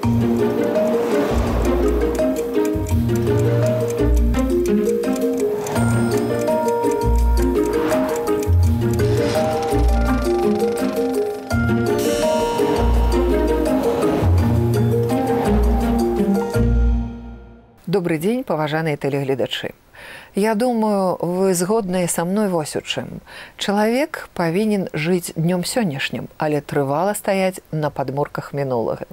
Добрый день, паважаныя тэлегледачы. Я думаю, вы згодныя са мной вось у чым. Чалавек павінен жыць днём сённяшнім, але трывала стаяць на падмурках мінулага.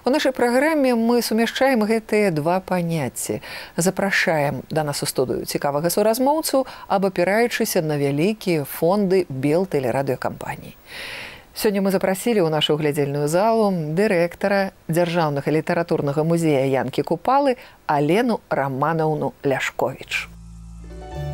У нашай праграме мы сумяшчаем гэтыя два паняцці. Запрашаем да нас у студыю цікавага суразмоўцу, абапіраючыся на вялікія фонды белтэлерадыёкампаній. Сёння мы запрасілі ў нашу глядзельную залу дырэктара Дзяржаўнага літаратурнага музея Янкі Купалы Алену Раманаўну Ляшковіч.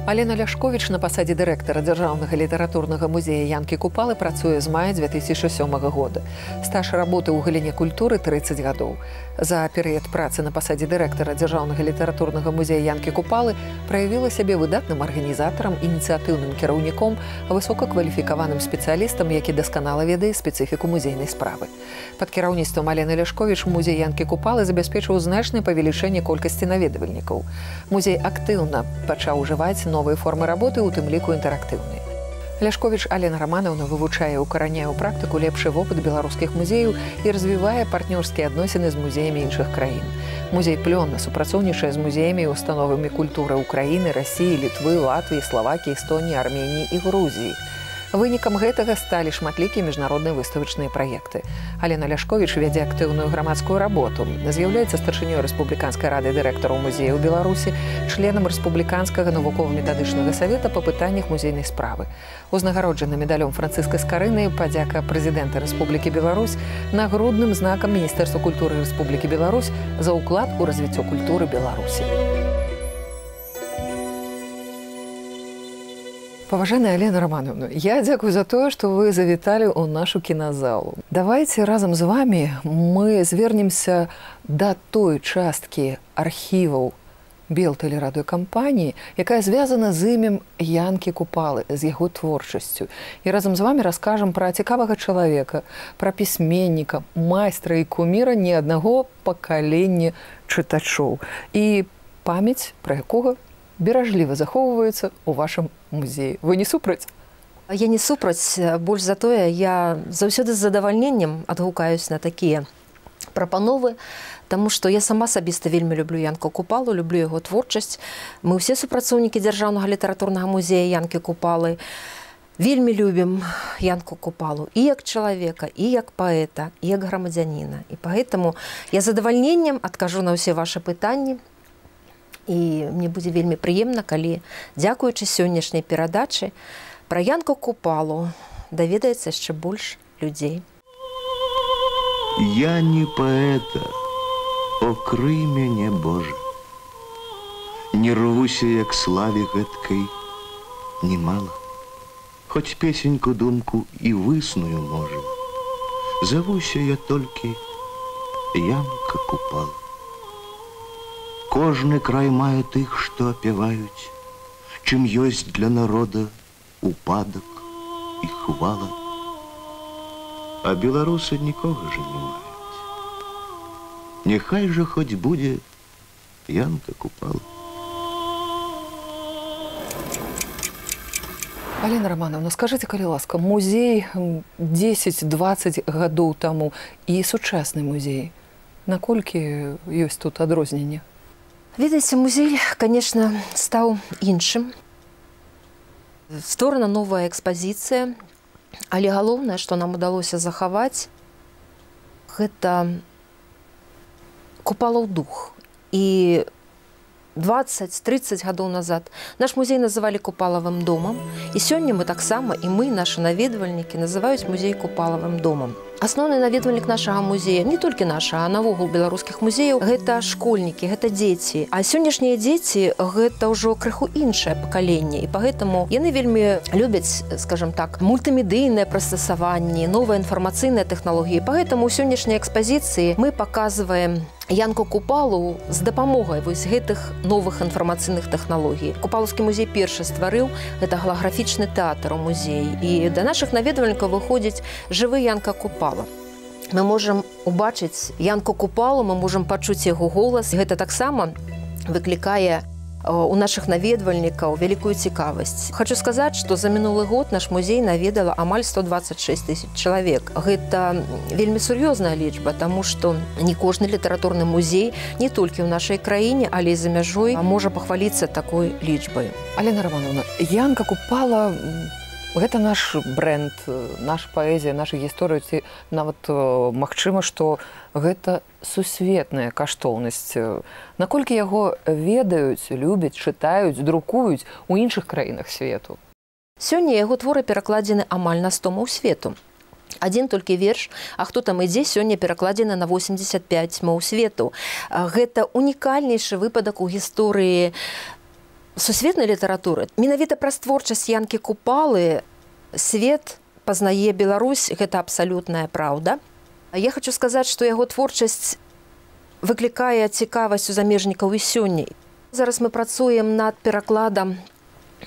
Алена Ляшковіч на пасадзе дырэктара Дзяржаўнага літаратурнага музея Янкі Купалы працуе з мая 2007 года. Стаж работы ў галіне культуры 30 гадоў. За перыяд працы на пасадзе дырэктара Дзяржаўнага літаратурнага музея Янкі Купалы праявіла сябе выдатным арганізатарам, ініцыятыўным кіраўніком, высокакваліфікаваным спецыялістам, які дасканала ведае спецыфіку музейнай справы. Пад кіраўніцтвам Алены Ляшковіч музей Янкі Купалы забяспечыў значнае павелічэнне колькасці наведвальнікаў. Музей актыўна пачаў ужываць новыя формы работы, у тым ліку інтэрактыўныя. Ляшковіч Алена Раманаўна вывучае, укараняе ў практыку лепшы вопыт беларускіх музеяў і развівае партнёрскія адносіны з музеямі іншых краін. Музей плённа супрацоўнічае з музеямі і установамі культуры Украіны, Расіі, Літвы, Латвіі, Славакіі, Эстоніі, Арменіі і Грузіі. Вынікам гэтага сталі шматлікія міжнародныя выставачныя праекты. Алена Ляшковіч вядзе актыўную грамадскую работу. З'яўляецца старшынёй Рэспубліканскай рады дырэктараў музеяў Беларусі, членам Рэспубліканскага навукова-метадычнага савета па пытаннях музейнай справы. Узнагароджаны медалём Францыска Скарыны падзяка прэзідэнта Рэспублікі Беларусь, нагрудным знакам Міністэрства культуры Рэспублікі Беларусь за ўклад у развіццё культуры Беларусі. Паважаная Алена Раманаўна, я дзякую за тое, што вы завіталі ў нашу кіназалу. Давайце разам з вамі мы звернемся да той часткі архіваў белтэлерадыёкампаніі, якая звязана з імем Янкі Купалы, з яго творчасцю. І разам з вамі раскажам пра цікавага чалавека, пра пісьменніка, майстра і куміра не аднаго пакалення чытачоў. І памяць пра якога беражліва захоўваецца ў вашым музеі. Вы не супраць? Я не супраць, больш за тое, я заўсёды з задавальненнем адгукаюсь на такія прапановы, таму што я сама асабіста вельмі люблю Янку Купалу, люблю яго творчасць. Мы ўсе супрацоўнікі Дзяржаўнага літаратурнага музея Янкі Купалы вельмі любім Янку Купалу і як чалавека, і як паэта, і як грамадзяніна. І паэтаму я з задавальненнем адкажу на ўсе вашы пытанні. І мне будзе вельмі прыемна, калі, дзякуючы сённяшняй перадачы, пра Янку Купалу даведаецца яшчэ больш людзей. Я не паэта, окрый мяне, Божа. Не рвуся, як славе гэткай, немало. Хоць песеньку, думку і высную, можа. Завуся я толькі Янка Купала. Кожны край мае тых, што апяваюць, чым ёсць для народа упадак і хвала. А беларусы нікога ж не маюць. Няхай жа хоць будзе Янка Купала. Алена Раманаўна, скажыце, калі ласка, музей 10-20 гадоў таму і сучасны музей, наколькі ёсць тут адрозненне? Ведаеце, музей, конечно, стаў іншым. Створана новая экспазіцыя, але галоўнае, што нам удалося захаваць, гэта Купалаў дух. І 20-30 гадоў назад наш музей называлі Купалавым домам. І сёння мы таксама, і мы, нашы наведвальнікі, называюць музей Купалавым домам. Асноўны наведвальнік нашага музея, не толькі нашага, а навогул беларускіх музеяў, гэта школьнікі, гэта дзеці. А сённяшнія дзеці гэта ўжо крыху іншае пакаленне. І пагэтаму яны вельмі любяць, скажам так, мультымедыйнае прыстасаванне, новыя інфармацыйныя тэхналогіі. Пагэтаму ў сённяшняй экспазіцыі мы паказваем Янку Купалу з дапамогай вось гэтых новых інфармацыйных тэхналогій. Купалаўскі музей першы стварыў гэта голографічны тэатр у музеі. І да нашых наведвальнікаў выходзіць жывы Янка Купала. мы можам убачыць Янку Купалу, мы можам пачуць яго голас. Гэта таксама выклікае у наших наведвальнікаў вялікую цікавасць. Хочу сказаць, што за мінулы год наш музей наведала амаль 126 000 чалавек. Гэта вельмі сур'ёзная лічба, таму што не кожны літаратурны музей не толькі ў нашай краіне, але і за мяжой можа пахваліцца такой лічбай. Алена Романовна, Янка Купала гэта наш бренд, наша паэзія, наша гісторыя, ці нават магчыма, што гэта сусветная каштоўнасць. Наколькі яго ведаюць, любяць, чытаюць, друкуюць у іншых краінах свету? Сёння яго творы перакладзены амаль на 100 моў свету. Адзін толькі верш «А хто там ідзе» сёння перакладзены на 85 моў свету. Гэта унікальнейшы выпадак у гісторыі сусветнай літаратуры. Менавіта праз творчасць Янкі Купалы свет пазнае Беларусь, гэта абсалютная праўда. Я хочу сказаць, што яго творчасць выклікае цікавасць у замежнікаў і сёння. Зараз мы працуем над перакладам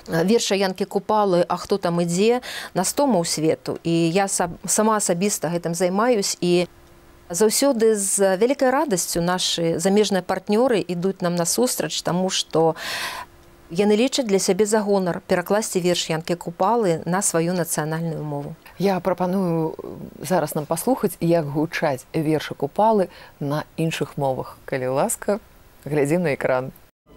верша Янкі Купалы «А хто там ідзе» на 100 моў свету. І я сама асабіста гэтым займаюсь, і заўсёды з вялікай радасцю нашы замежныя партнёры ідуць нам насустрач, таму што яны лічаць для сябе за гонар перакласці верш Янкі Купалы на сваю нацыянальную мову. Я прапаную зараз нам паслухаць, як гучаць вершы Купалы на іншых мовах. Калі ласка, глядзім на экран.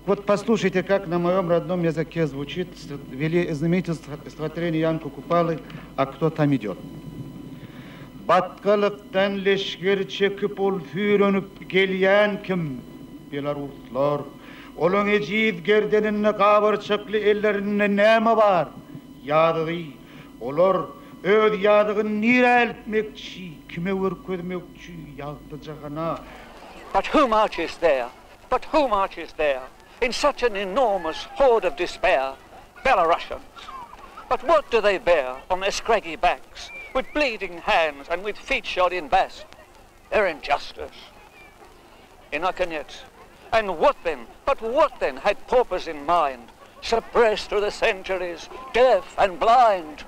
Вот послушайте, как на моем родном языке звучит знаменитое стихотворение Янки Купалы «А кто там идет». Batkılıktan leşker çekip ol fürönüp gelyen kim? Belaruslar. Olun eciv gerdeninne kavırçıklı ellerinde neme var? Yadığı. Olur öd yadığın nire eltmekçi, kime vırközmekçi yağdıcağına. But who marches there? But who marches there? In such an enormous horde of despair? Belarusians. But what do they bear on their scraggy backs, with bleeding hands and with feet shod in bast? Their injustice. In Nakhanet. And what then, but what then had paupers in mind, suppressed through the centuries, deaf and blind,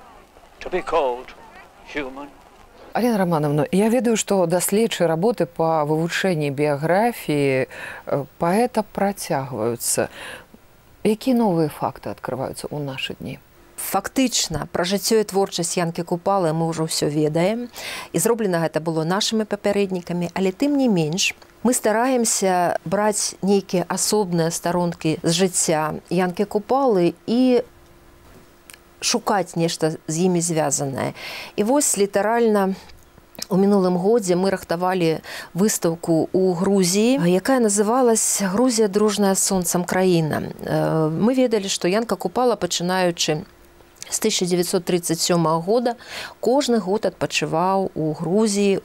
to be called human? Алена Романовна, я ведаю, што даследчыя работы па вывучэнні біяграфіі паэта працягваюцца. Якія новыя факты адкрываюцца ў нашы дні? Фактычна, пра жыццё і творчасць Янкі Купалы мы ўжо ўсё ведаем. І зроблена гэта было нашымі папярэднікамі, але тым не менш, мы стараемся браць нейкія асобныя старонкі з жыцця Янкі Купалы і шукаць нешта з імі звязанае. І вось літаральна у мінулым годзе мы рыхтавалі выстаўку ў Грузіі, якая называлась «Грузія дружная з сонцам краіна». Мы ведалі, што Янка Купала, пачынаючы з 1937 года, кожны год адпачываў у Грузіі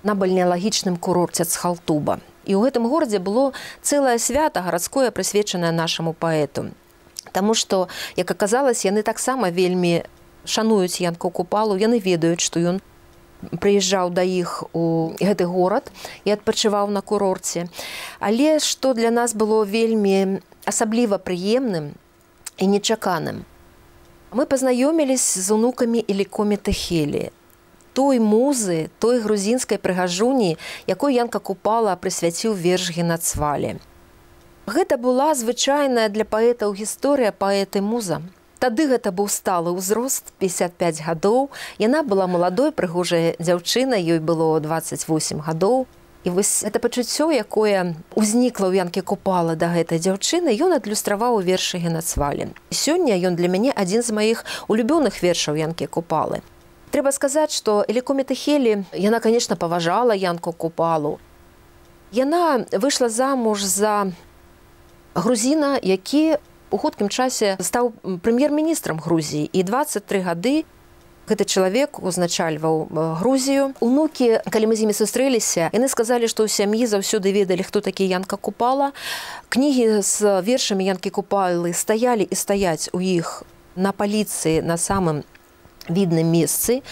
на бальнеалагічным курорце Цхалтуба. І ў гэтым горадзе было цэлае свята гарадское, прысвечанае нашаму паэту. Таму што, як аказалось, яны таксама вельмі шануюць Янку Купалу, яны ведаюць, што ён прыязджаў да іх у гэты горад і адпачываў на курорце. Але што для нас было вельмі асабліва прыемным і нечаканым. Мы пазнаёміліся з унукамі Іліко Метехелі, той музы, той грузінскай прыгажуні, якой Янка Купала прысвяціў верш Генацвалі. Гэта была звычайная для паэтаў гісторыя паэты-муза. Тады гэта быў сталы ўзрост, 55 гадоў. Яна была маладой, прыгожай дзяўчынай, ёй было 28 гадоў. І вось гэта пачуццё, якое ўзнікла ў Янкі Купалы да гэтай дзяўчыны, ён адлюстраваў у вершы Генацвалі. Сёння ён для мяне адзін з маіх улюбёных вершаў Янкі Купалы. Трэба сказаць, што Іліко Метехелі, яна, конечно, паважала Янку Купалу. Яна выйшла замуж за грузіна, які у хуткім часе стаў прэм'ер-міністрам Грузіі. І 23 гады гэты чалавек узначальваў Грузію. Унукі, калі мы з імі сустрэліся, яны сказалі, што ў сям'і заўсёды ведалі, хто такі Янка Купала. Кнігі з вершамі Янкі Купалы стаялі і стаяць у іх на паліцыі на самым відным месцы.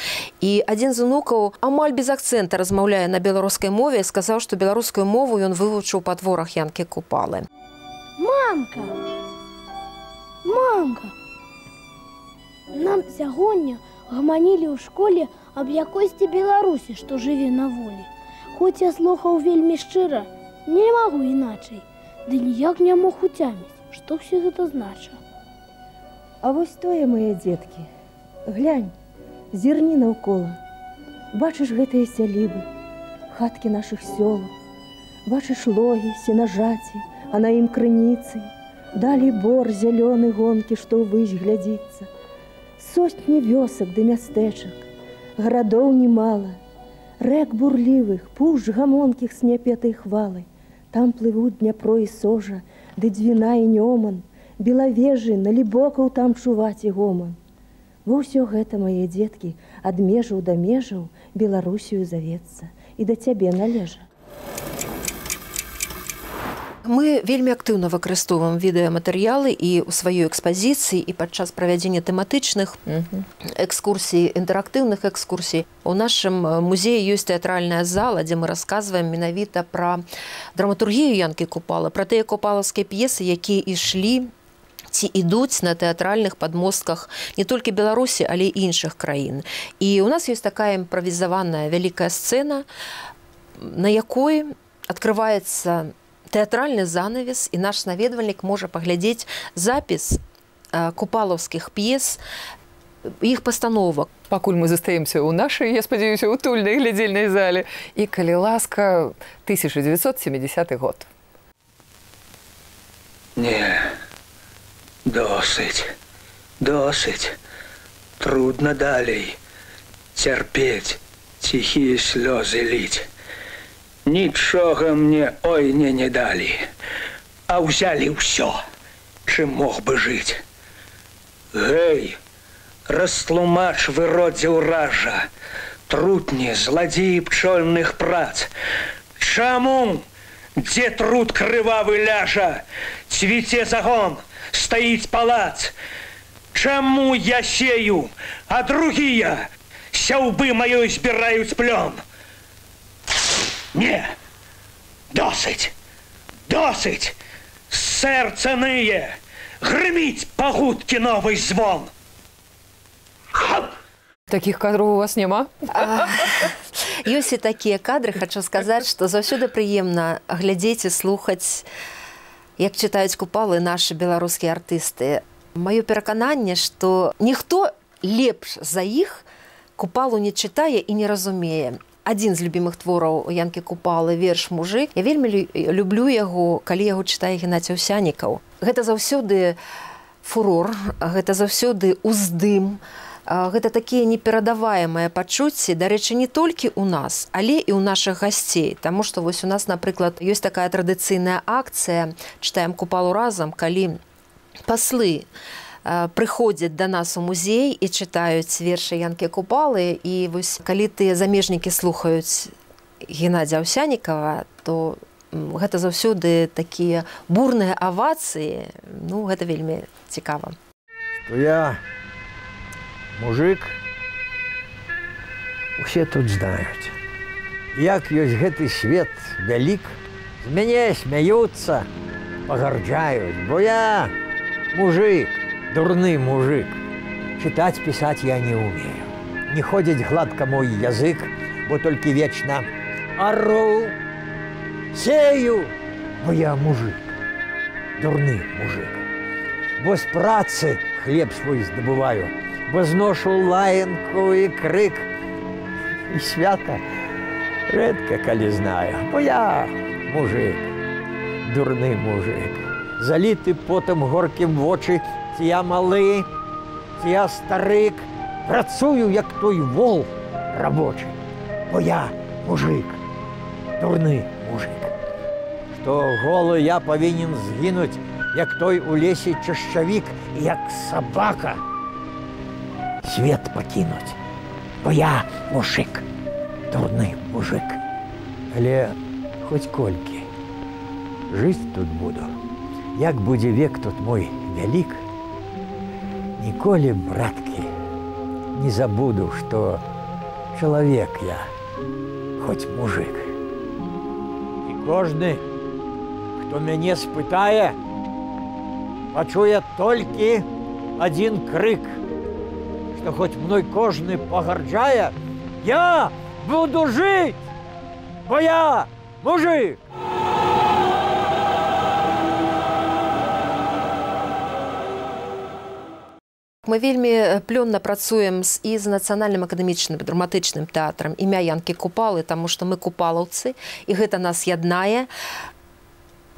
І адзін з унукаў амаль без акцэнта размаўляе на беларускай мове і сказаў, што беларускую мову ён вывучыў па творах Янкі Купалы. Мамка! Мамка! Нам сягоння гаманілі ў школе аб якосці Беларусі, што жыве на волі. Хоць я слухаў вельмі шчыра, не магу іначай, ды ніяк не мог уцяміць, што ўсё гэта значыць. А вось тое, мае дзеткі, глянь, зірні наўкола. Бачыш гэтыя сялібы, хаткі нашых сёлаў, бачыш логі, сенажаці, а на ім крыніцы, далі бор зялёны гонкі, што ўвысь глядзіцца. Сотні вёсак ды мястэчак, гарадоў немала, рэк бурлівых, пуш гамонкіх с няпетай хвалай. Там плывуць Дняпро і Сожа, ды Дзвіна і Нёман, белавежы, налібокаў там чуваць і гоман. Во ўсё гэта, мае дзеткі, ад межаў да межаў Беларусію завецца і да цябе належа. Мы вельмі актыўна выкарыстоўваем відэаматэрыялы і ў сваёй экспазіцыі, і падчас правядзення тэматычных экскурсій, інтэрактыўных экскурсій. У нашым музеі ёсць тэатральная зала, дзе мы расказваем менавіта пра драматургію Янкі Купалы, пра тыя купалаўскія п'есы, якія ішлі ці ідуць на тэатральных падмостках не толькі Беларусі, але і іншых краін. І у нас ёсць такая імправізаваная вялікая сцэна, на якой адкрываецца тэатральны занавес, і наш наведвальнік можа паглядзець запіс купалаўскіх п'ес, іх пастановак. Пакуль мы застаемся ў нашай, я спадзяюся, утульнай глядзельнай зале. І, калі ласка, 1970 год. Не, досыць, досыць. Трудно далей цярпець, ціхія слёзы ліць. Нічога мне ой не далі, а ўзялі ўсё, чым мог бы жыць. Гэй, растлумач выродзе ўража, трутні, зладзеі пчольных прац. Чаму, дзе труд крывавы ляжа, цвіце загон, стаіць палац? Чаму я сею, а другія сяўбы маёй збіраюць плён? Не, досыць, досыць, сэрца ные, грыміць пагудкі новый звон. Такіх кадраў у вас няма? Ёсць і такія кадры, хачу сказаць, што заўсёды прыемна глядзець і слухаць, як чытаюць Купалы нашы беларускія артысты. Маё перакананне, што ніхто лепш за іх Купалу не чытае і не разумее. Адзін з любімых твораў Янкі Купалы, верш «Мужык». Я вельмі люблю яго, калі яго чытае Геннадзь Аўсянікаў. Гэта заўсёды фурор, гэта заўсёды уздым, гэта такія неперадаваемыя пачуцці, дарэчы, не толькі ў нас, але і ў нашых гасцей. Таму што вось у нас, напрыклад, ёсць такая традыцыйная акцыя «Чытаем Купалу разам», калі паслы прыходзяць да нас у музей і чытаюць вершы Янкі Купалы. І вось калі тыя замежнікі слухаюць Геннадзя Аўсянікава, то гэта заўсёды такія бурныя авацыі. Ну, гэта вельмі цікава. Што я мужик, усе тут знаюць. Як ёсць гэты свет вялік, з мяне смяюцца, пагарджаюць, бо я мужик. Дурны мужик. Читать, писать я не умею. Не ходить гладко мой язык, бо только вечно ору, сею, бо я мужик. Дурны мужик. Бо с працы хлеб свой здобываю, бо зношу лаянку и крик. И свято редко коли знаю, бо я мужик. Дурны мужик. Залиты потом горким в очи, ці я малы, ці я старик, працую, як той вол рабочий, бо я мужик, дурны мужик. Што голы я павінен згінуць, як той у лесе чашчавік, як собака свет пакінуць, бо я мужик, дурны мужик. Але хоць колькі жыць тут буду, як будзе век тут мой вялік, ніколі, браткі, не забуду, што чалавек я, хоць мужик. І кожны, хто мяне спытае, пачуе толькі адзін крык, што хоць мной кожны пагарджае, Я буду жить, бо я мужик. Мы вельмі плённа працуем і з нацыянальным акадэмічным драматычным тэатрам імя Янкі Купалы, таму што мы купалаўцы, і гэта нас яднае.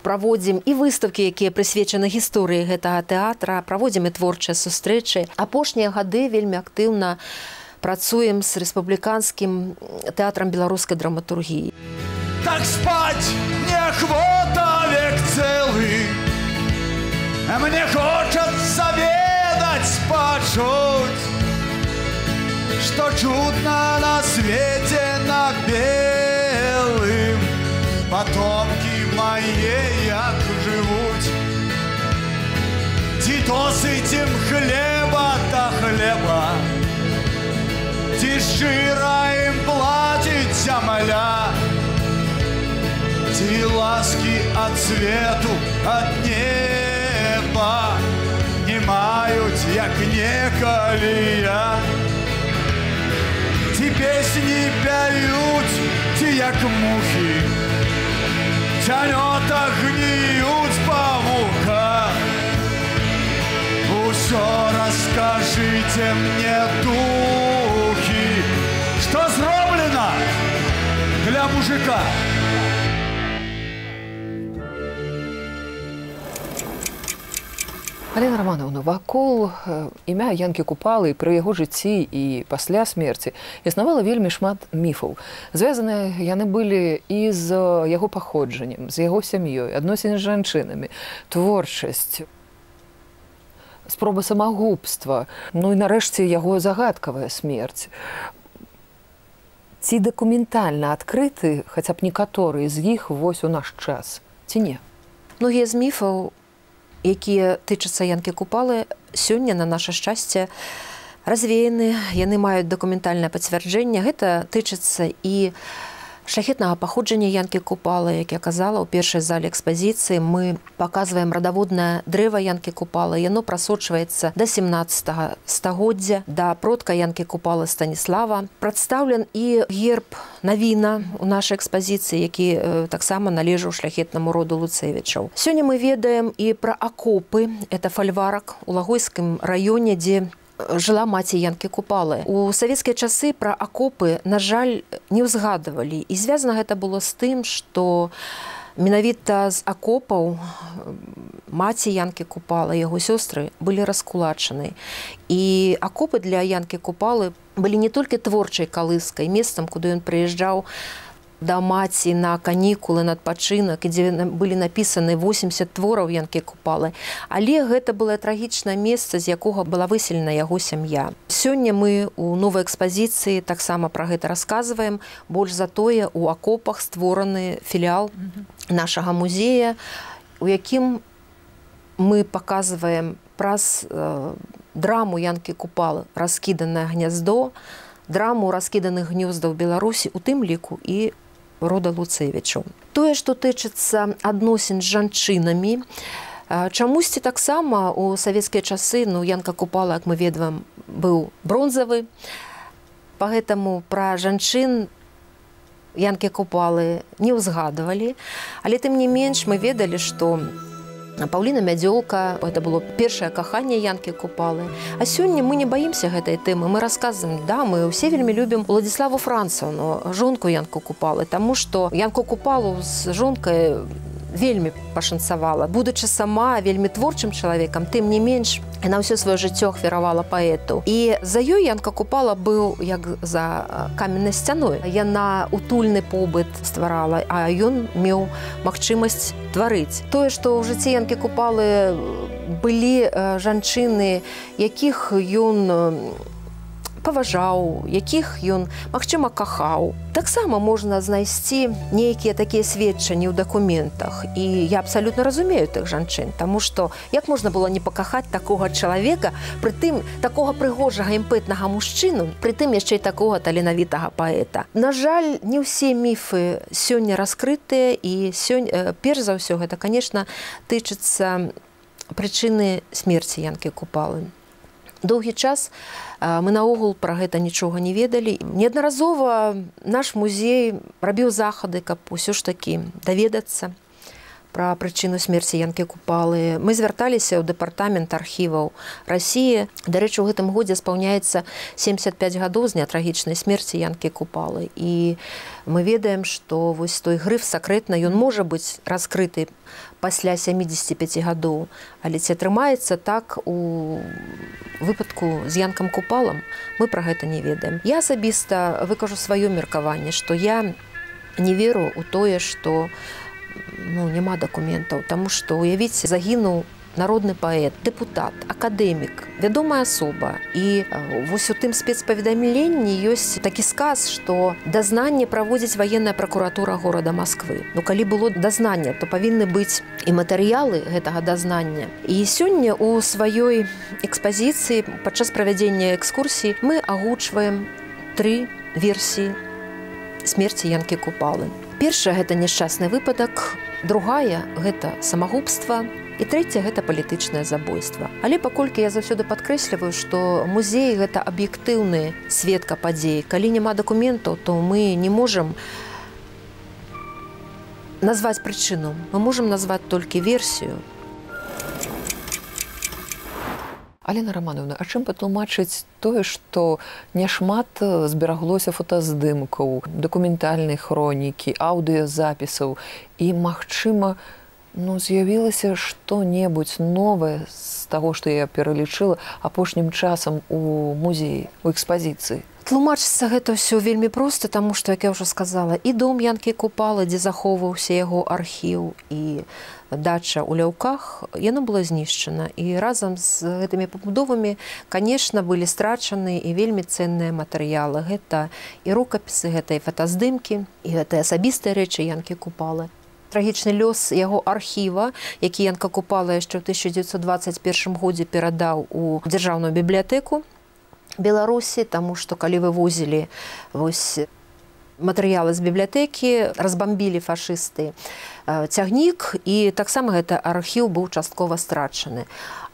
Праводзім і выставкі, якія прысвечаны гісторыі гэтага тэатра, праводзім і творчыя сустрэчы. Апошнія гады вельмі актыўна працуем з рэспубліканскім тэатрам беларускай драматургіі. Так спаць неахвота век цэлы, а мне хочацца пачуць, што чудна на свеце на белым, патомкі мае як жывуць. Ці досыць ім хлеба да хлеба, ці шчыра ім плаціць зямля, ці ласкі ад свету, ад неба не маюць, як некалі я. Ці песні пяюць, ці як мухі, цянёта гніюць па вухах. Усё раскажыце мне, духі, што зроблена для мужика. Алена Романовна, вакол імя Янкі Купалы пры яго жыцці і пасля смерці існавала вельмі шмат міфаў. Звязаныя яны былі і з яго паходжаннем, з яго сям'ёй, адносіны з жанчынамі, творчасць, спроба самагубства, ну і нарэшце яго загадкавая смерць. Ці дакументальна адкрыты хаця б некаторыя з іх вось у наш час, ці не? Многія з міфаў, якія тычацца Янкі Купалы, сёння, на наша шчасце, развеяны, яны маюць дакументальнае пацвярджэнне. Гэта тычыцца і шляхетнага паходжання Янкі Купалы, як я казала, у першай зале экспазіцыі мы паказваем радаводнае дрэва Янкі Купалы. Яно прасочваецца да 17 стагоддзя, да продка Янкі Купалы Станіслава. Прадстаўлен і герб Навіна у нашай экспазіцыі, які таксама належаў шляхетнаму роду Луцевічаў. Сёння мы ведаем і пра акопы. Это фальварак у Лагойскім раёне, дзе жыла маці Янкі Купалы. У савецкія часы пра акопы, на жаль, не ўзгадывалі. І звязана гэта было з тым, што менавіта з акопаў маці Янкі Купалы, яго сёстры былі раскулачаны. І акопы для Янкі Купалы былі не толькі творчай калыскай, месцам, куды ён прыязджаў да маці на канікулы, на адпачынак, дзе былі напісаны 80 твораў Янкі Купалы. Але гэта было трагічнае месца, з якога была выселена яго сям'я. Сёння мы у новай экспазіцыі таксама пра гэта расказваем. Больш за тое, у акопах створаны філіал нашага музея, у якім мы паказваем праз драму Янкі Купалы «Раскіданае гняздо», драму раскіданых гнёздаў Беларусі, у тым ліку і рода Луцевічаў. Тое, што тычыцца адносін з жанчынамі, чамусьці таксама у савецкія часы, Янка Купала, як мы ведаем, быў бронзавы, пагэтаму пра жанчын Янкі Купалы не ўзгадывалі, але тым не менш мы ведалі, што Паўліна Мядзёлка, это было першае каханне Янкі Купалы. А сёння мы не баімся гэтай тэмы. Мы расказваем, да, мы ўсе вельмі любім Уладзіславу Францаўну, жонку Янку Купалы, таму што Янку Купалу з жонкай вельмі пашанцавала. Будучы сама вельмі творчым чалавекам, тым не менш, яна ўсё сваё жыццё ахвяравала паэту. І за ёй Янка Купала быў як за каменнай сцяной. Яна утульны побыт стварала, а ён меў магчымасць тварыць. Тое, што ў жыцці Янкі Купалы былі жанчыны, якіх ён паважаў, якіх ён, магчыма, кахаў. Таксама можна знайсці нейкія такія сведчанні ў дакументах. І я абсалютна разумею тых жанчын, таму што як можна было не пакахаць такога чалавека, прытым такога прыгожага імпэтнага мужчыну, прытым яшчэ і такога таленавітага паэта. На жаль, не ўсе міфы сёння раскрытыя, і перш за ўсё гэта, канешне, тычыцца прычыны смерці Янкі Купалы. Доўгі час мы наогул пра гэта нічога не ведалі. Неаднаразова наш музей рабіў захады, каб усё ж такі даведацца пра прычыну смерці Янкі Купалы. Мы звярталіся ў дэпартамент архіваў Расіі. Дарэчы, у гэтым годзе спаўняецца 75 гадоў з дня трагічнай смерці Янкі Купалы. І мы ведаем, што вось той грыф сакрэтна, ён можа быць раскрыты пасля 75 гадоў. Але ці атрымаецца так у выпадку з Янкам Купалам, мы пра гэта не ведаем. Я асабіста выкажу сваё меркаванне, што я не веру ў тое, што няма дакументаў, таму што, уявіце, загінуў народны паэт, дэпутат, акадэмік, вядомая асоба. І вось у тым спецпаведамленні ёсць такі сказ, што дазнанне праводзіць ваенная пракуратура горада Масквы. Калі было дазнанне, то павінны быць і матэрыялы гэтага дазнання. І сёння у сваёй экспазіцыі падчас правядзення экскурсій мы агучваем 3 версіі смерці Янкі Купалы. Першая – гэта няшчасны выпадак, другая – гэта самагубства, і трэцяя – гэта палітычнае забойства. Але паколькі я заўсёды падкрэсліваю, што музей – гэта аб'ектыўны сведка падзей. Калі няма дакументаў, то мы не можам назваць прычыну. Мы можам назваць толькі версію. Алена Романовна, а чым патлумачыць тое, што няшмат збераглося фотаздымкаў, дакументальнай хронікі, аўдыёзапісаў і, магчыма, з'явілася што-небудзь новае з таго, што я пералічыла апошнім часам у музеі, у экспазіцыі? Тлумачыцца гэта ўсё вельмі проста, таму што, як я ўжо сказала, і дом Янкі Купалы, дзе захоўваўся яго архіў, і дача ў Ляўках, яна была знішчана. І разам з гэтымі пабудовамі, канешне, былі страчаны і вельмі ценныя матэрыялы. Гэта і рукапісы, гэта і фотаздымкі, і гэта асабістыя рэчы Янкі Купалы. Трагічны лёс яго архіва, які Янка Купала яшчэ ў 1921 годзе перадаў у дзяржаўную бібліятэку Беларусі, таму што калі вывозілі матэрыялы з бібліятэкі, разбамбілі фашысты цягнік, і таксама гэты архіў быў часткова страчаны.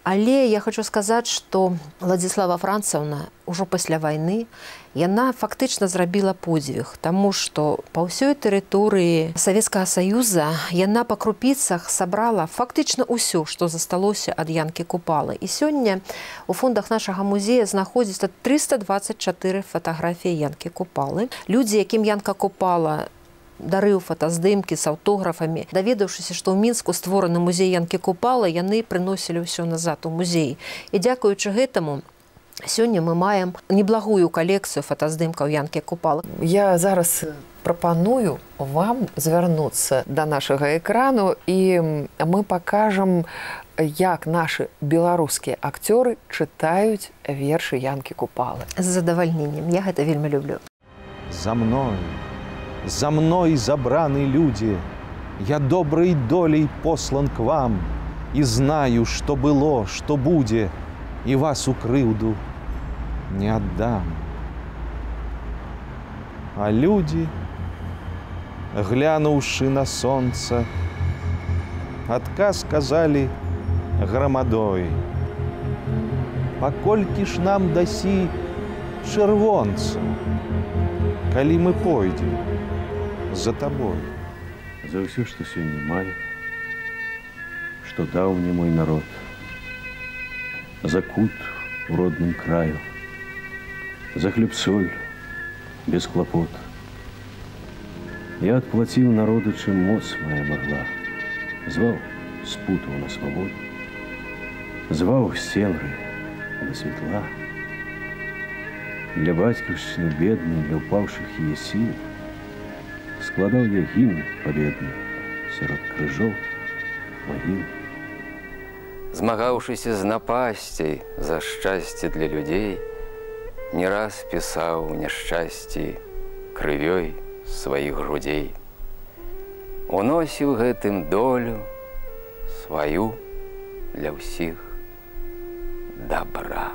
Але я хочу сказаць, што Владзіслава Францаўна ўжо пасля вайны яна фактычна зрабіла подзвіг, таму што па ўсёй тэрыторыі Савецкага Саюза яна па крупіцах сабрала фактычна ўсё, што засталося ад Янкі Купалы. І сёння у фондах нашага музея знаходзіцца 324 фатаграфіі Янкі Купалы. Людзі, якім Янка Купала дарыў фотаздымкі з аўтографамі, даведаўшыся, што ў Мінску створаны музей Янкі Купалы, яны прыносілі ўсё назад у музей. І дзякуючы гэтаму сёння мы маем неблагую калекцыю фотаздымкаў Янкі Купалы. Я зараз прапаную вам звярнуцца да нашага экрану, і мы пакажам, як нашы беларускія акцёры чытаюць вершы Янкі Купалы. З задавальненнем. Я гэта вельмі люблю. За мной забраны люди, я доброй долей послан к вам, и знаю, что было, что буде, и вас у крыўду не отдам. А люди, глянувши на солнце, отказ сказали громадой: покольки ж нам дасі чырвонца, калі мы пойдем за тобой. За ўсё, што сёння маю, што даў мне мой народ, за кут у родным краю, за хлеб-соль без клопот. Я отплатил народу, чем моц моя могла, звал спутаў на свободу, зваў севры до светла. Для батьківщины бедной, для упавших ее сил складал я гимн победный сярод крыжоў, могил. Змагаўшыся з напасцей за шчасце для людзей, не раз пісаў няшчасці крывёй сваіх грудзей. Уносіў гэтым долю сваю для ўсіх добра.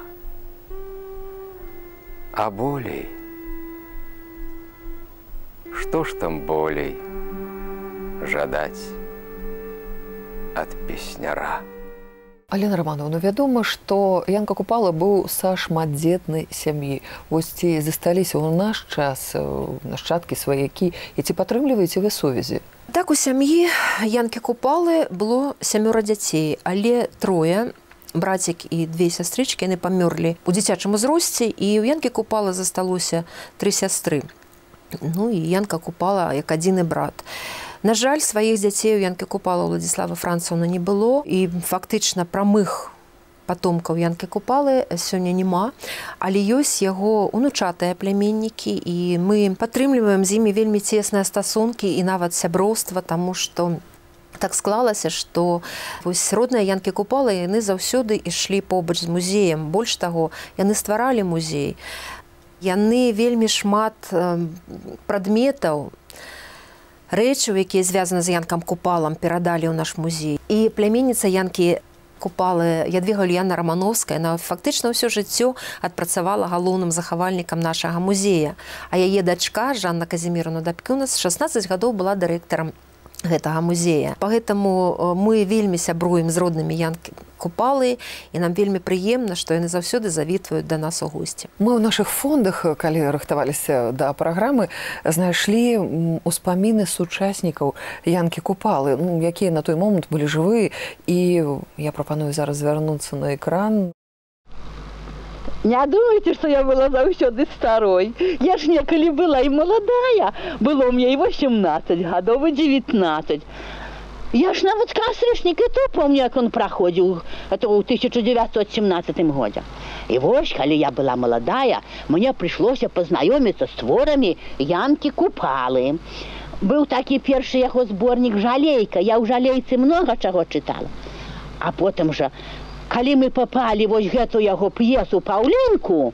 А болей, што ж там болей жадаць ад песняра? Алена Романовна, вядома, што Янка Купала быў са шматдзетнай сям'і. Вось ці засталіся ў наш час нашчадкі, сваякі, і ці падтрымліваеце вы сувязі? Так, у сям'і Янкі Купалы было 7 дзяцей, але 3, братик і 2 сястрычкі, яны памёрлі у дзіцячым узросце, і ў Янкі Купала засталося 3 сястры. Ну і Янка Купала як адзіны брат. На жаль, сваіх дзяцей у Янкі Купала Владзіславы Францаўны не было, і фактычна прамых патомкаў Янкі Купалы сёння няма, але ёсць яго унучатыя пляменнікі, і мы падтрымліваем з імі вельмі цесныя стасункі і нават сяброўства, таму што так склалася, што родныя Янкі Купалы, яны заўсёды ішлі побач з музеем. Больш таго, яны стваралі музей. Яны вельмі шмат прадметаў, рэчаў, якія звязаны з Янкам Купалам, перадалі ў наш музей. І пляменніца Янкі Купалы Ядвіга Ульяна Рамановская, яна фактычна ўсё жыццё адпрацавала галоўным захавальнікам нашага музея. А яе дачка Жанна Казіміровна Дабкюна з 16 гадоў была дырэктарам гэтага музея. Пагэтаму мы вельмі сябруем з роднымі Янкі Купалы, і нам вельмі прыемна, што яны заўсёды завітваюць да нас у госці. Мы ў нашых фондах, калі рыхтаваліся да праграмы, знайшлі ўспаміны сучаснікаў Янкі Купалы, якія на той момант былі жывыя, і я прапаную зараз звярнуцца на экран. Не думайте, что я была заўсёды старой. Я ж некалі была и молодая. Было мне и 18 годов, и 19. Я ж нават кастрычнік і то помню, як он праходзіў, это ў 1917 годзе. І вось, калі я была молодая, мне прыйшлося пазнаёміцца з творамі Янкі Купалы. Быў такі першы яго зборнік «Жалейка». Я ў «Жалейцы» много чаго чытала. А потым жа, калі мы попалі вось гэту яго п'есу «Паўлінку»,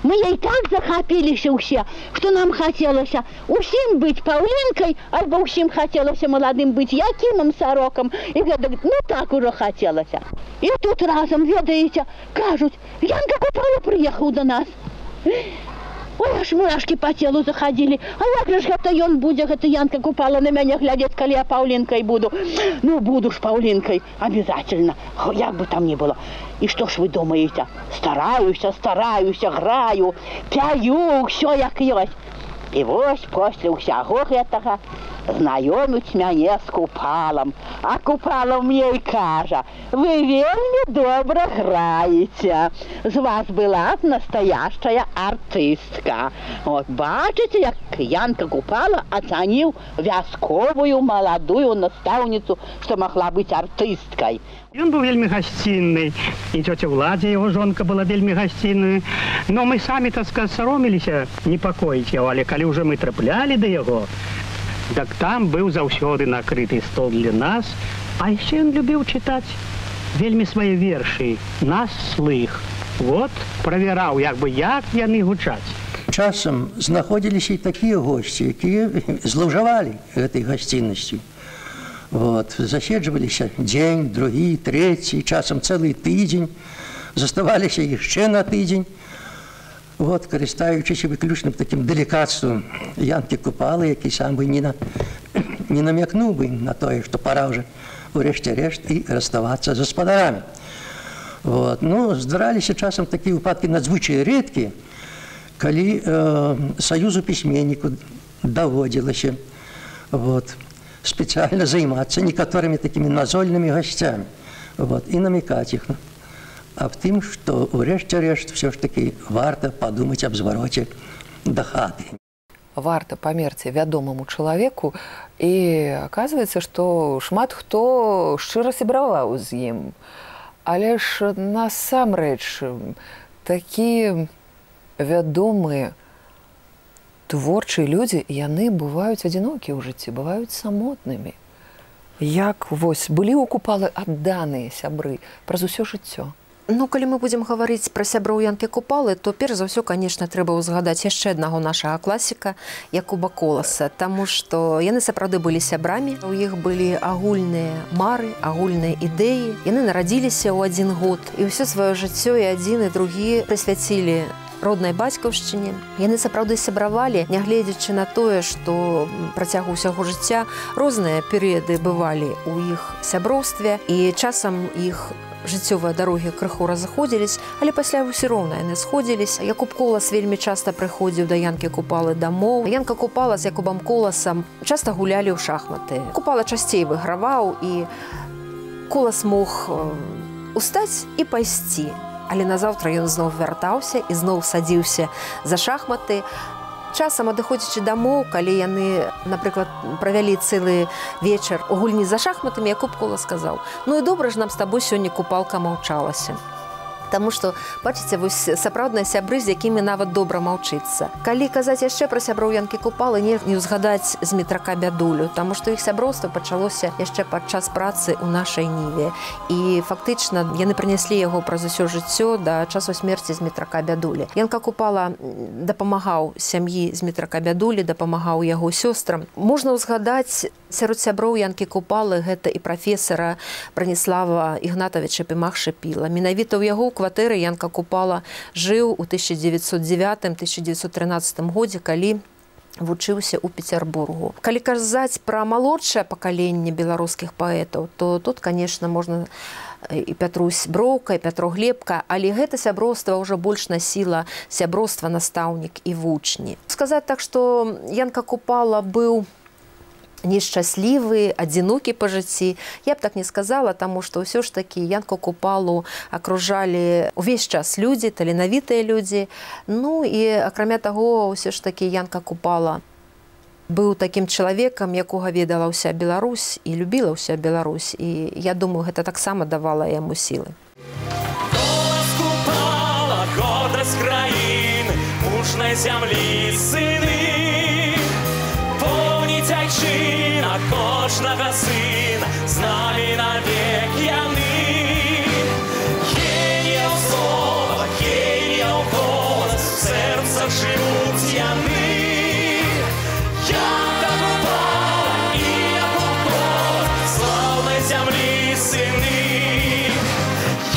мы ей так захапіліся ўсе, што нам хацелася усім быць Паўлінкай, альбо ўсім хацелася маладым быць Якімам Сарокам, і гэта, так ужо хацелася. І тут разам, ведаеце, кажуць, Янка Купала прыехаў да нас. Ой, аж мурашкі па целу заходили. А як же гэта ён будзе, гэта Янка Купала на мяне глядзець, калі я Паўлінкай буду? Ну, буду ж Паўлінкай, обязательно, як бы там ни было. І што ж вы думаете? Стараюся, граю, пяю, ўсё як ёсць. І вось после ўсяго гэтага знаёміць мяне з Купалам. А Купала мне і кажа: вы вельмі добра граеце. З вас была настоящая артыстка. Вот бачыце, як Янка Купала ацаніў вясковую маладую настаўніцу, што магла быць артысткай. Ён быў вельмі гасцінны, і цёця Владзя, яго жонка, была вельмі гасцінная. Но мы самі, так сказать, сароміліся непакоіць яго, але калі ўжо мы траплялі да яго, так там быў заўсёды накрыты стол для нас. А яшчэ ён любіў чытаць вельмі свае вершы на слых. Вот, правяраў, як яны гучаць. Часам знаходзіліся і такія госці, якія злоўжывалі гэтай гасціннасцю. Вот, заседжваліся дзень, другі, трэці, часам цэлы тыдзень, заставаліся яшчэ на тыдзень. Вот, карыстаючыся выключным таким далікатствам Янкі Купалы, які сам бы не намякнуў бы на тое, што пора ўжо урэшце рэшт і расставацца з гаспадарамі. Вот, ну, здараліся часам такія выпадкі надзвычай рэдкія, калі саюзу пісьменніку даводзілася вот, специально займацца некаторымі такімі назольнымі гасцямі, вот, і намекаць іх аб тым, што ўрэшце рэшт все ж таки варта падумаць аб звароце да хаты. Варта памерці вядомаму чалавеку, і аказваецца, што шмат хто шчыра сябраваў з ім. Але ж насамрэч такі вядомыя творчыя людзі, яны бываюць адзінокія ў жыцці, бываюць самотнымі. Як вось былі ў Купалы адданыя сябры праз усё жыццё? Ну, калі мы будзем гаварыць пра сяброў Янкі Купалы, то перш за ўсё, конечно, трэба ўзгадаць яшчэ аднаго нашага класіка Якуба Коласа, таму што яны сапраўды былі сябрамі, у іх былі агульныя мары, агульныя ідэі, яны нарадзіліся ў адзін год, і ўсё сваё жыццё і адзін і другі прысвяцілі роднай бацькаўшчыне. Яны сапраўды сябравалі, нягледзячы на тое, што працягу ўсяго жыцця розныя перыяды бывалі ў іх сяброўстве, і часам іх жыццёвыя дарогі крыху разыходзілись, але пасля ўсё роўна яны сходзілись. Якуб Колас вельмі часта прыходзіў да Янкі Купалы дамоў. Янка Купала з Якубам Коласам часта гулялі ў шахматы. Купала часцей выграваў, і Колас мог устаць і пайсці. Але назаўтра ён зноў вяртаўся і зноў садзіўся за шахматы. Часам, адыходзячы дамоў, калі яны, напрыклад, правялі цэлы вечар у гульні за шахматамі, Якуб Колас сказаў: «Ну і добра ж нам з табой сёння купалка маўчалася». Таму што, бачыце, вось сапраўдныя сябры, з якімі нават добра маўчыцца. Калі казаць яшчэ пра сяброў Янкі Купалы, не ўзгадаць Змітрака Бядулю, таму што іх сяброўства пачалося яшчэ падчас працы ў нашай ніве. І фактычна яны прынеслі яго праз усё жыццё да часу смерці Змітрака Бядулі. Янка Купала дапамагаў сям'і Змітрака Бядулі, дапамагаў яго сёстрам. Можна ўзгадаць сярод сяброў Янкі Купалы гэта і прафесара Браніслава Ігнатавіча Пімах-Шэпіла. Менавіта ў яго кватэры Янка Купала жыў у 1909-1913 годзе, калі вучыўся ў Пецярбургу. Калі казаць пра малодшае пакаленне беларускіх паэтаў, то тут, конечно, можна і Пятрусь Броўка, і Пятро Глебка, але гэта сяброўства ўжо больш насіла сяброўства настаўнік і вучні. Сказаць так, што Янка Купала быў нешчаслівы, адзінокі па жыцці. Я б так не сказала, таму што ўсё ж такі Янку Купалу акружалі ўвесь час людзі, таленавітыя людзі. Ну і акрамя таго, ўсё ж такі Янка Купала быў такім чалавекам, якога ведала ўся Беларусь і любіла ўся Беларусь. І я думаю, гэта таксама давала яму сілы. Голас Купала, гордасць краін, мужнай зямлі сыны. Айчына кожнага сына, з намі навек яны. Геніяў слова, геніяў голас, в сэрцах жывуць яны. Янка Купала і Якуб Колас, слаўнай зямлі сыны.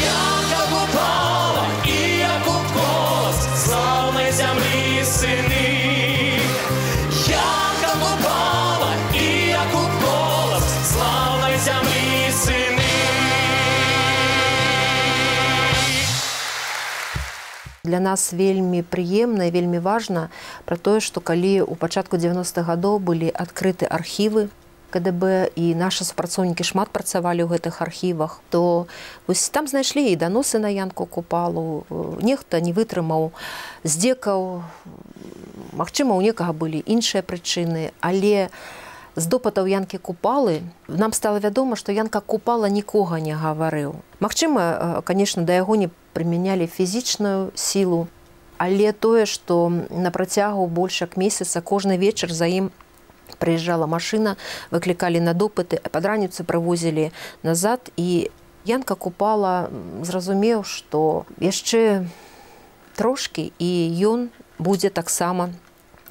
Янка Купала і Якуб Колас, слаўнай зямлі сыны. Для нас вельмі прыемна і вельмі важна пра тое, што калі ў пачатку 90-х гадоў былі адкрыты архівы КДБ, і нашы супрацоўнікі шмат працавалі ў гэтых архівах, то вось там знайшлі і даносы на Янку Купалу. Нехта не вытрымаў здзекаў, магчыма, у некага былі іншыя прычыны, але з допытаў Янкі Купалы нам стала вядома, што Янка Купала нікога не гаварыў. Магчыма, конечно, да яго не прымянялі фізічную сілу, але тое, што на працягу больш як месяца кожны вечар за ім прыязджала машына, выклікалі на допыты, а пад раніцу прывозілі назад, і Янка Купала зразумеў, што яшчэ трошкі і ён будзе таксама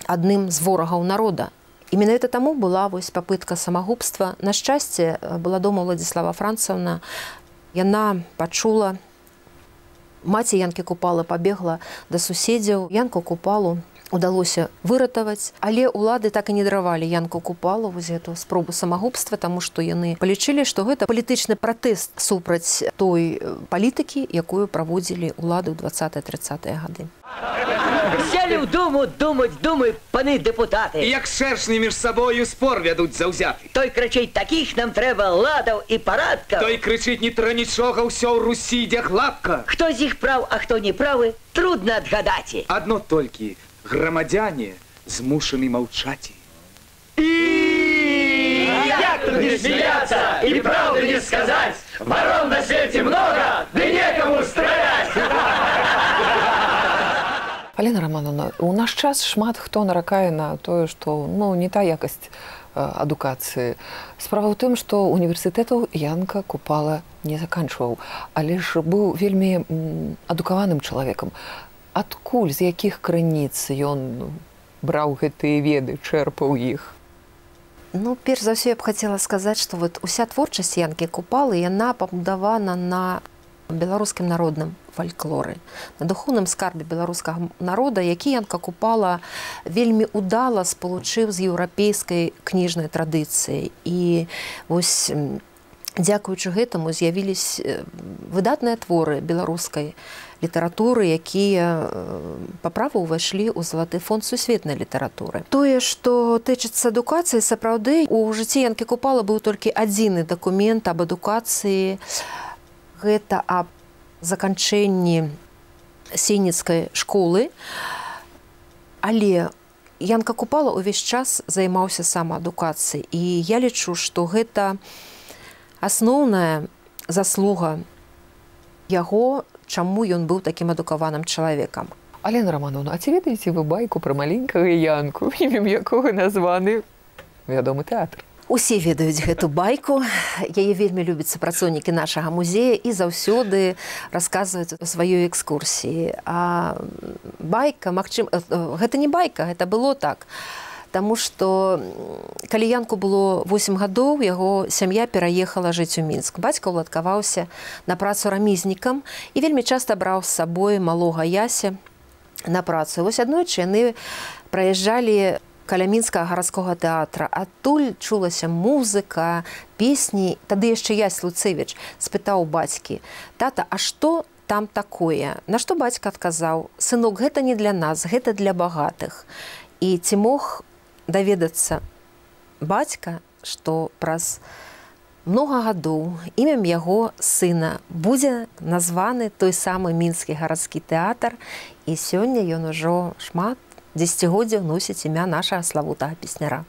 адным з ворагаў народа. І менавіта таму была вось папытка самагубства. На шчасце, была дома Владзіслава Францаўна, яна пачула. Маці Янкі Купалы пабегла да суседзяў. Янку Купалу удалося выратаваць, але ўлады так і не даравалі Янку Купалу вось эту спробу самагубства, таму што яны палічылі, што гэта палітычны пратэст супраць той палітыкі, якую праводзілі ўлады ў 20-30-е гады. Сели в думу, думать, паны депутаты. І як шершні між собою спор вядуть завзяти. Той кричить, таких нам треба ладов і парадков. Той кричить, не тра нічога, ўсё ў Русі ідзе гладка. Хто з іх прав, а хто не правы, трудно отгадать. Одно толькі, громадяне змушаны маўчаць. И як тут не смеяться и правду не сказать, ворон на свете много, да некому стрелять. Алена Романовна, у наш час шмат хто наракае на тое, што не та якасць адукацыі. Справа ў тым, што універсітэтаў Янка Купала не заканчваў, але ж быў вельмі адукаваным чалавекам. Адкуль, з якіх крыніц ён браў гэтыя веды, чэрпаў іх? Перш за ўсё я б хацела сказаць, што вот уся творчасць Янкі Купалы, яна пабудавана на беларускім народным фальклоры, на духоўным скарбе беларускага народа, які Янка Купала вельмі удала спалучыў з еўрапейскай кніжнай традыцыяй. І вось дзякуючы гэтаму з'явіліся выдатныя творы беларускай літаратуры, якія па праву ўвайшлі ў залаты фонд сусветнай літаратуры. Тое, што тычыцца адукацыі, сапраўды у жыцці Янкі Купала быў толькі адзіны дакумент аб адукацыі. Гэта аб заканчэнні сенніцкай школы, але Янка Купала ўвесь час займаўся самаадукацыяй. І я лічу, што гэта асноўная заслуга яго, чаму ён быў такім адукаваным чалавекам. Алена Романовна, а ці ведаеце вы байку пра маленькага Янку, імем якога названы вядомы тэатр? Усе ведаюць гэту байку. Яе вельмі любяць супрацоўнікі нашага музея і заўсёды расказваюць у сваёй экскурсіі. А байка, гэта не байка, гэта было так. Таму што калі Янку было 8 гадоў, яго сям'я пераехала жыць у Мінск. Бацька ўладкаваўся на працу рамізнікам і вельмі часта браў з сабой малога Яся на працу. І вось аднойчы яны праязджалі каля мінскага гарадскога тэатра. Адтуль чулася музыка, песні. Тады яшчэ Ясь Луцевіч спытаў бацькі: «Тата, а што там такое?» На што бацька адказаў: «Сынок, гэта не для нас, гэта для багатых». І ці мог даведацца бацька, што праз многа гадоў імем яго сына будзе названы той самы мінскі гарадскі тэатр, і сёння ён ужо шмат дзесяцігоддзяў носіць імя нашага славутага песняра.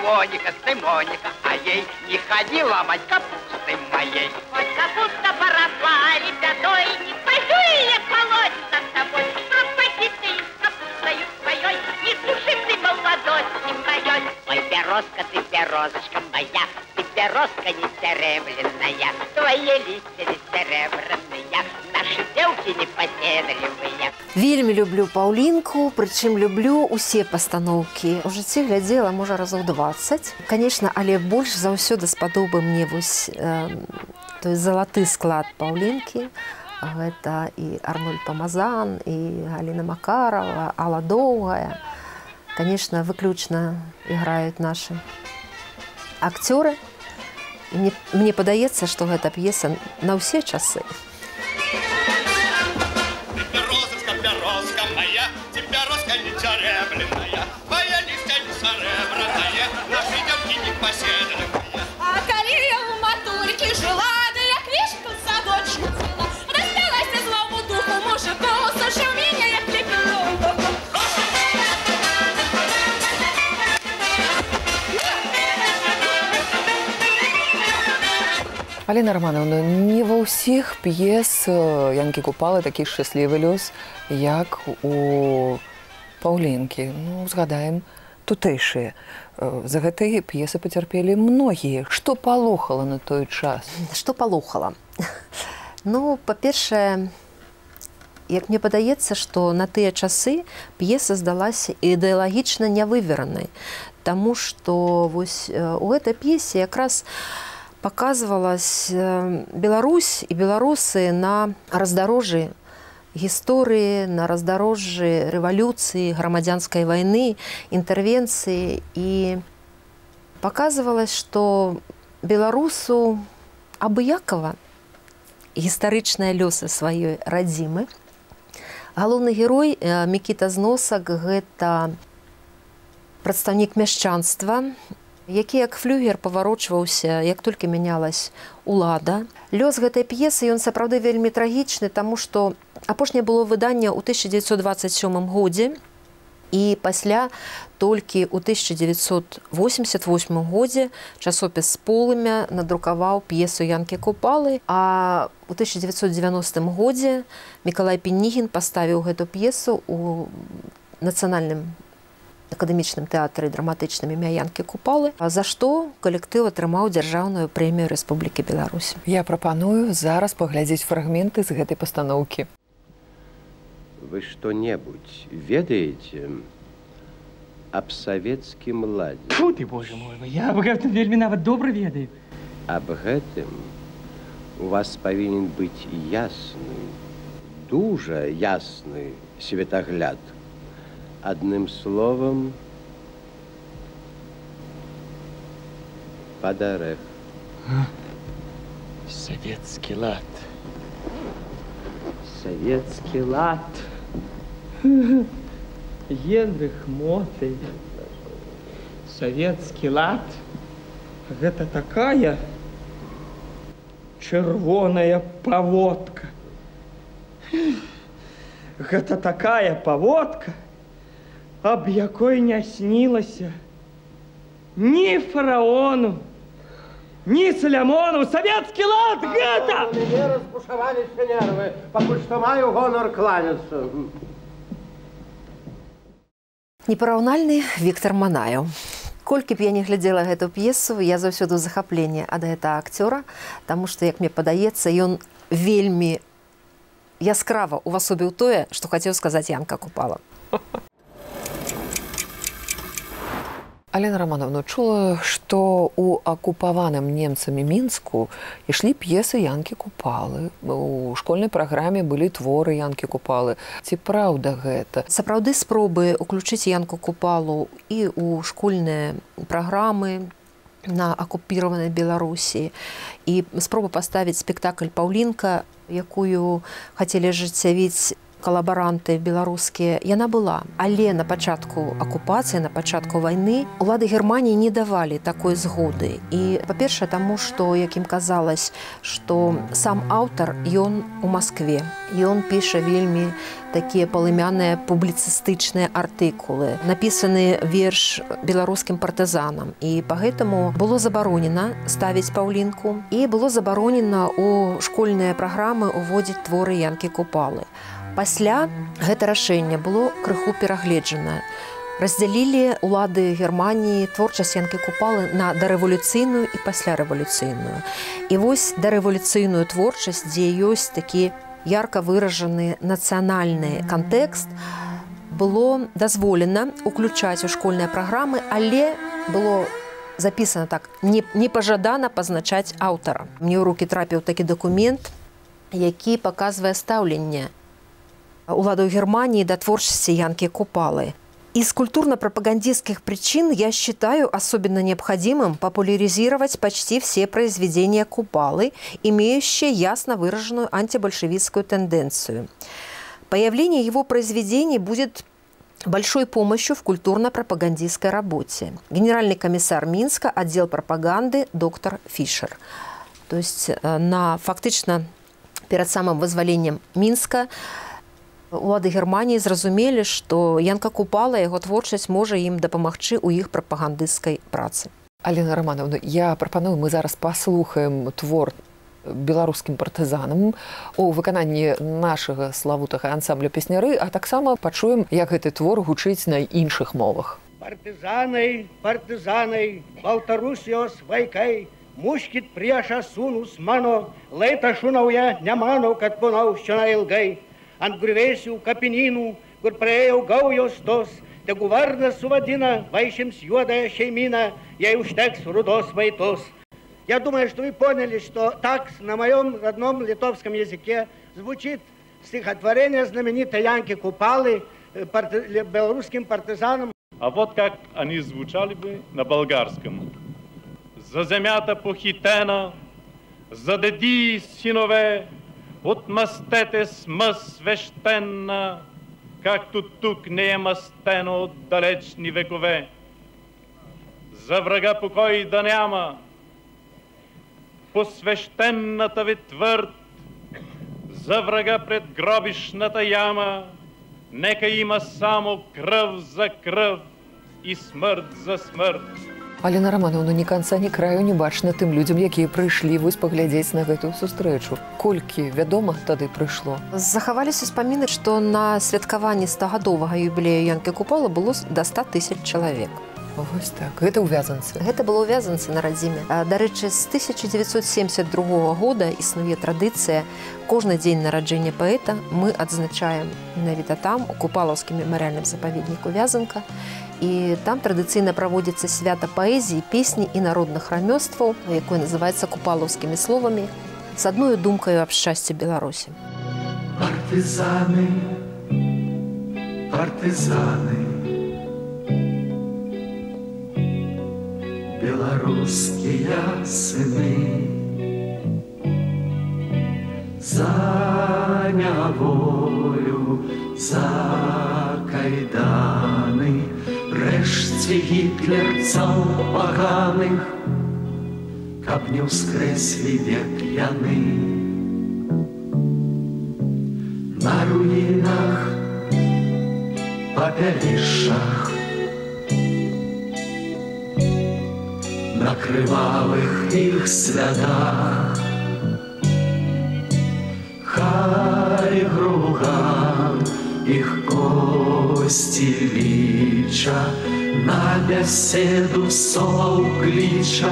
Моника, ты Моника, а ей не ходи ломать капусты моей. Вот капуста поросла лебедой, не пойду я колотиться с тобой. Пропади ты с капустою своей, не души ты молодости моей. Ой, ты березочка моя, ты березка не серебряная. Твои листья не серебряные, наши девки непоседливые. Вельмі люблю Паўлінку, прычым люблю усе пастаноўкі. У жыцці глядзела, можа, разоў 20. Канешне, але больш заўсёды спадобы мне вось той залаты склад Паўлінкі. Гэта і Арнольд Памазан, і Галіна Макарова, Алла Доўгая. Канешне, выключна іграюць нашы акцёры. Мне падаецца, што гэта п'еса на ўсе часы. Алена Романовна, не ва ўсіх п'ес Янкі Купалы такі шчаслівы лёс, як у Паўлінкі. Ну, згадаем тутэйшыя. За гэтыя п'есы пацярпелі многія. Што палохала на той час? Што палохала? Ну, па-першае, як мне падаецца, што на тыя часы п'еса здалася ідэалагічна нявыверанай. Таму што вось у гэтай п'есе якраз показывалась Беларусь и белорусы на раздарожжы гісторыі, на раздарожжы рэвалюцыі, грамадзянскай вайны, інтэрвенцыі. І показывалось, што беларусу абыякава гістарычныя лёсы сваёй радзімы. Галоўны герой Мікіта Зносак – гэта прадстаўнік мяшчанства, які як флюгер паварочваўся, як толькі мянялась улада. Лёс гэтай п'есы, ён сапраўды вельмі трагічны, таму што апошняе было выданне ў 1927 годзе, і пасля толькі ў 1988 годзе часопіс «Полымя» надрукаваў п'есу Янкі Купалы, а ў 1990 годзе Мікалай Пінігін паставіў гэту п'есу ў нацыянальным акадэмічным тэатры драматычным імя Янкі Купалы, за што калектыў атрымаў дзяржаўную прэмію Рэспублікі Беларусь. Я прапаную зараз паглядзець фрагменты з гэтай пастаноўкі. Вы что-нибудь ведаете об советскім ладзе? Фу ты, боже мой, я аб гэтым вельмі нават добра ведаю. Аб гэтым у вас павінен быць ясны, дужа ясны светагляд. Адным словам, падарэх. Советский лад. Советский лад. Генрих Моты. Советский лад. Это такая чырвоная паводка. Это такая паводка, аб якой не снілася ні фараону, ні Соломону. Советский лад гэта! Мне разбушаваліся нервы, пакуль што маю гонор кланяцца. Непараўнальны Віктор Манаеў. Колькі б я не глядзела гэту п'есу, я заўсёды ў захапленні ад гэтага акцёра, таму што, як мне падаецца, ён вельмі яскрава увасобіў тое, што хацеў сказаць Янка Купала. Алена Романовна, чула, што ў акупаваным немцамі Мінску ішлі п'есы Янкі Купалы. У школьнай праграме былі творы Янкі Купалы. Ці праўда гэта? Сапраўды спробы ўключыць Янку Купалу і ў школьныя праграмы на акупіраванай Беларусі, і спробы паставіць спектакль «Паўлінка», якую хацелі ажыццявіць калабаранты беларускія, яна была. Але на пачатку акупацыі, на пачатку вайны улады Германіі не давалі такой згоды. І, па-першае, таму, што, як ім казалось, што сам аўтар, ён у Маскве. Ён піша вельмі такія палымяныя публіцыстычныя артыкулы. Напісаны верш беларускім партызанам. І па-гэтаму было забаронена ставіць Паўлінку. І было забаронена ў школьныя праграмы ўводзіць творы Янкі Купалы. Пасля гэта рашэнне было крыху перагледжанае. Раздзялілі улады Германіі творчасць Янкі Купалы на дарэвалюцыйную і паслярэвалюцыйную. І вось дарэвалюцыйную творчасць, дзе ёсць такі ярка выражаны нацыянальны кантэкст, было дазволена ўключаць у школьныя праграмы, але было запісана так: непажадана пазначаць аўтара. Мне ў рукі трапіў такі дакумент, які паказвае стаўленне уладаў Германии до творчести Янки Купалы. Из культурно-пропагандистских причин я считаю особенно необходимым популяризировать почти все произведения Купалы, имеющие ясно выраженную антибольшевистскую тенденцию. Появление его произведений будет большой помощью в культурно-пропагандистской работе. Генеральный комиссар Минска, отдел пропаганды, доктор Фишер. То есть фактично перед самым вызволением Минска улады Германии зразумелі, што Янка Купала, яго творчасць можа ім дапамагчы ў іх прапагандысцкай працы. Алена Романовна, я прапаную, мы зараз паслухаем твор беларускім партызанам у выкананні нашага славутага ансамбля песняры, а таксама пачуем, як гэты твор гучыць на іншых мовах. Партызанай, партызанай, Балтарусіос вайкай, мушкіт пряша сунус мано, лейта шунауя нямано, катпонау щона илгай. Ангрювесю, капинину, гурпрею, гауйо стос, те гуварда сувадина, вайшим сьюадая шеймина, я уж текст рудос вайтос. Я думаю, что вы поняли, что так на моем родном литовском языке звучит стихотворение знаменитой Янки Купалы белорусским партизанам. А вот как они звучали бы на болгарском. За земята похитена, за деди синове, отмъстете смъс свещена, както тук не е мъстено от далечни векове. За врага покой да няма, по свещената ви твърд, за врага пред гробишната яма, нека има само кръв за кръв и смърт за смърт. Алена Романовна, ні канца, ні краю не бачна тым людзям, якія прыйшлі вось паглядзець на гэтую сустрэчу. Колькі, вядома, тады прыйшло? Захаваліся ўспаміны, што на святкаванні 100-гадовага юбілею Янкі Купалы было до 100 000 чалавек. Вось так. Гэта ў Вязанцы. Гэта было ў Вязанцы на радзіме. Дарэчы, з 1972 года існуе традыцыя. Кожны дзень нараджэння паэта мы адзначаем менавіта там, у Купалаўскім мемарыяльным запаведніку Вязанка. І там традыцыйна праводзіцца свята паэзіі, песні і народных рамёстваў, якое называецца купалаўскімі словамі, з адною думкаю аб шчасці Беларусі. Партызаны, партызаны, белорусские сыны, за няволю, за кайданы, рэшце гітлерцаў паганых, каб не ўскрэслі век яны. На руінах, папялішах, на крывавых іх слядах, хай груган іх косці ліча, на бяседу солаў кліча,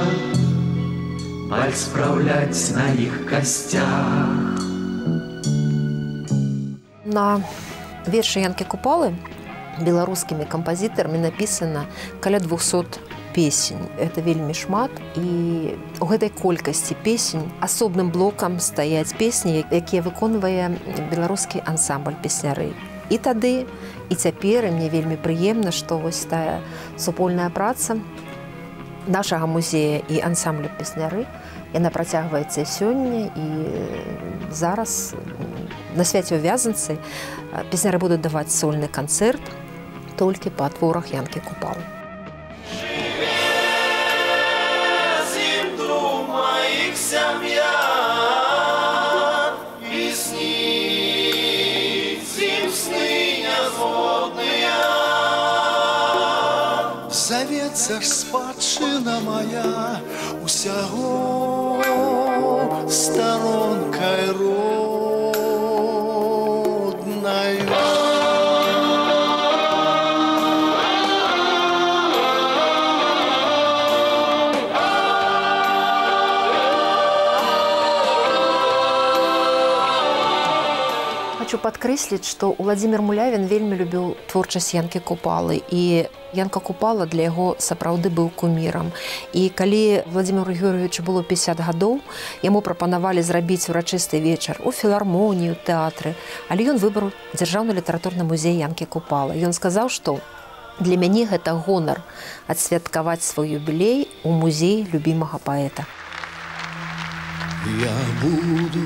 баль спраўляць на іх касцях. На вершы Янкі Купалы беларускімі кампазітарамі напісана каля 200 песень. Это вельмі шмат, і у гэтай колькасці песень асобным блокам стаяць песні, якія выконвае беларускі ансамбль песняры. І тады, і цяпер, і мне вельмі прыемна, што вось тая супольная праца нашага музея і ансамблю песняры, яна працягваецца сёння, і зараз на свяце ў Вязанцы песняры будуць даваць сольны канцэрт толькі па творах Янкі Купалы. Завецца ж спадчына моя усяго сторонкай роднаю. Хочу падкрэсліць, што Уладзімір Мулявін вельмі любіў творчасць Янкі Купалы, і Янка Купала для яго сапраўды быў кумірам. І калі Владзіміру Георгіевичу было 50 гадоў, яму прапанавалі зрабіць урачысты вечар у філармоніі, у тэатры, але ён выбраў дзяржаўны літаратурны музей Янкі Купалы. Ён сказаў, што для мяне гэта гонар адсвяткаваць свой юбілей у музеі любімага паэта. Я буду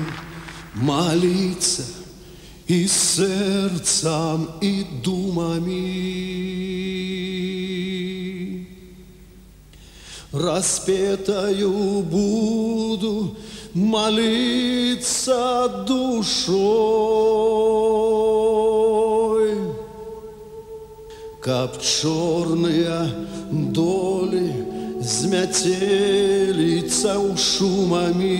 молиться и сердцем, и думами, распетою буду молиться душой, каб черные доли змятеліцца ў шумами.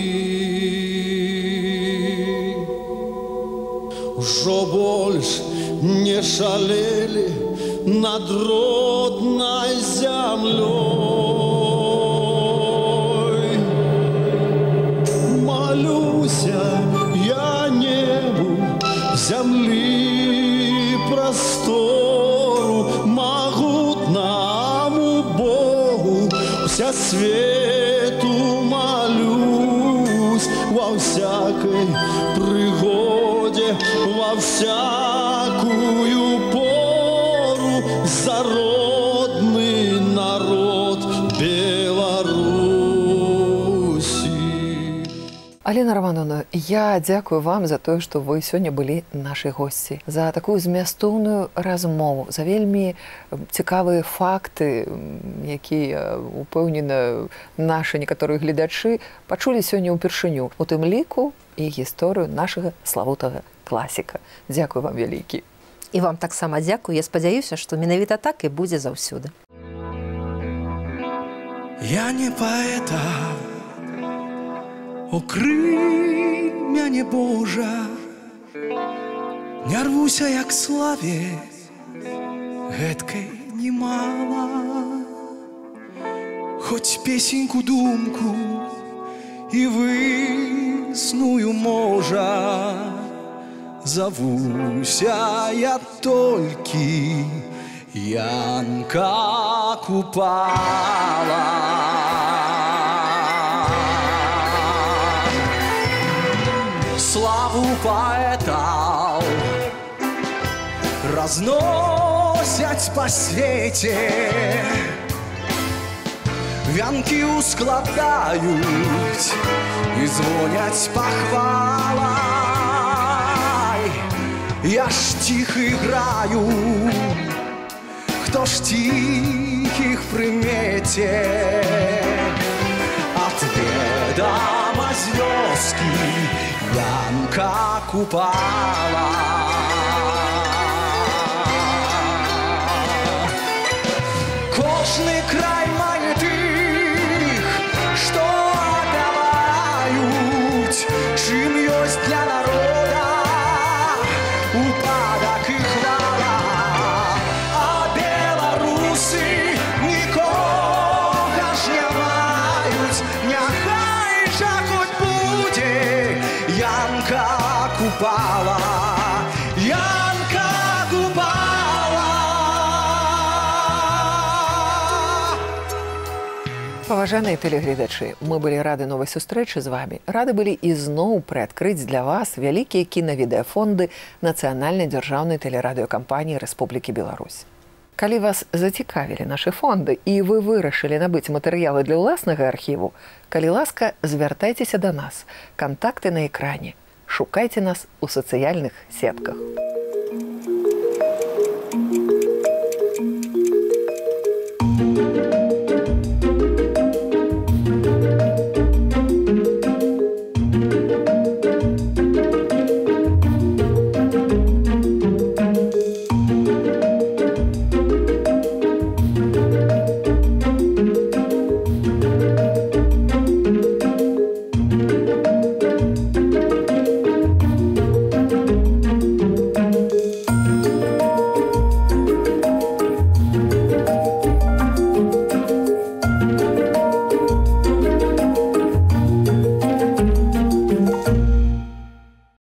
Ужо больш не шалелі над роднай зямлёй. Малюся я небу, зямлі простору, магутнаму Богу вся свету молюсь во всякой пригоде, во всякую пору за родный народ Беларуси. Алена Романовна, я дзякую вам за тое, што вы сёння былі нашай госці, за такую змястоўную размову, за вельмі цікавыя факты, якія, упэўнена, нашы некаторыя гледачы пачулі сёння ўпершыню, у тым ліку і гісторыю нашага славутага класіка. Дзякую вам вялікі. І вам таксама дзякую. Я спадзяюся, што менавіта так і будзе заўсёды. Я не паэта, укрый мяне Божа, не рвуся як славе, гэткай немала. хоць песеньку думку і высную можа. Завуся я толькі Янка Купала. Славу паэтаў разносяць па свеце, вянкі ускладаюць і звоняць пахвалай. Я ж ціхі граю, хто ж тихих примете, отведомо з вёски Янка Купала. Кожны край мае тых, што апяваюць, чым ёсць для народа упадак і хвала. А беларусы нікога ж не маюць, няхай жа хоць будзе Янка Купала. Янка Купала. Паважаныя тэлегледачы, мы былі рады новай сустрэчы з вамі. Рады былі ізноў прыадкрыць для вас вялікія кінавідэафонды Нацыянальнай дзяржаўнай тэлерадыёкампаніі Рэспублікі Беларусь. Калі вас зацікавілі нашы фонды і вы вырашылі набыць матэрыялы для ўласнага архіву, калі ласка, звяртайцеся да нас. Кантакты на экране. Шукайце нас у сацыяльных сетках.